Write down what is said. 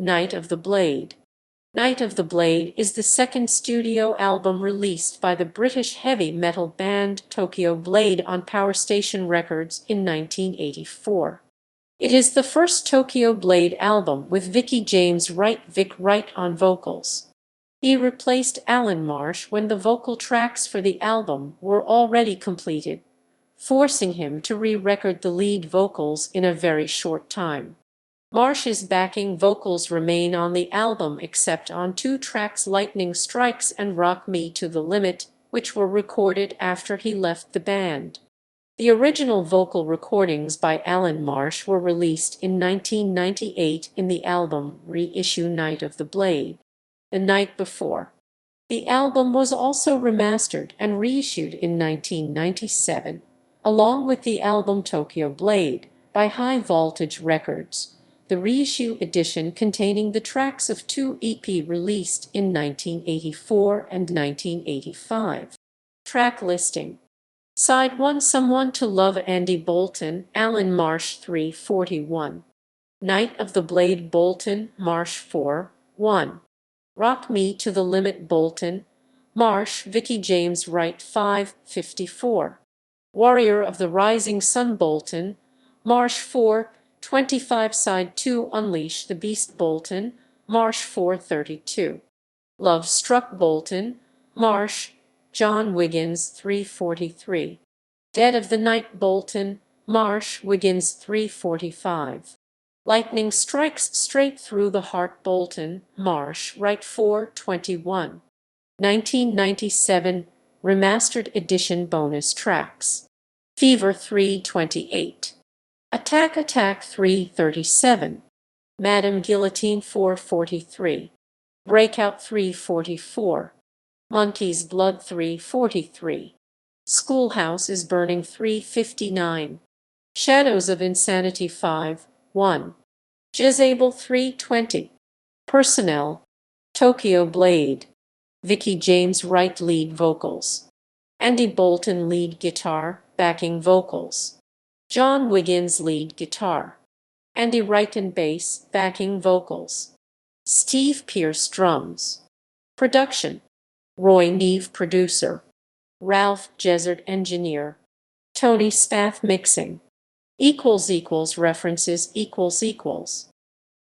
Night of the Blade. Night of the Blade is the second studio album released by the British heavy metal band Tokyo Blade on Powerstation Records in 1984. It is the first Tokyo Blade album with Vicki James Wright, Vic Wright on vocals. He replaced Alan Marsh when the vocal tracks for the album were already completed, forcing him to re-record the lead vocals in a very short time. Marsh's backing vocals remain on the album except on two tracks, Lightning Strikes and Rock Me to the Limit, which were recorded after he left the band. The original vocal recordings by Alan Marsh were released in 1998 in the album Reissue Night of the Blade. The Night Before. The album was also remastered and reissued in 1997, along with the album Tokyo Blade by High Vaultage Records. The reissue edition containing the tracks of two EP released in 1984 and 1985. Track listing. Side 1, Someone to Love, Andy Bolton, Alan Marsh 341. Night of the Blade, Bolton, Marsh 4:1. Rock Me to the Limit, Bolton, Marsh, Vicki James Wright 5:54. Warrior of the Rising Sun, Bolton, Marsh 4:25. Side 2, Unleash the Beast, Bolton, Marsh 4:32. Love Struck, Bolton, Marsh, John Wiggins 3:43. Dead of the Night, Bolton, Marsh, Wiggins 3:45. Lightning Strikes Straight Through the Heart, Bolton, Marsh, Wright 4:21. 1997 Remastered Edition bonus tracks. Fever 3:28. Attack Attack 3:37. Madame Guillotine 4:43. Breakout 3:44. Monkey's Blood 3:43. Schoolhouse is Burning 3:59. Shadows of Insanity 5:1. Jezebel 3:20. Personnel. Tokyo Blade. Vicki James Wright lead vocals. Andy Bolton lead guitar, backing vocals. John Wiggins lead guitar. Andy Wright and bass, backing vocals. Steve Pierce drums. Production. Roy Neve producer. Ralph Jezzard engineer. Tony Spath mixing. References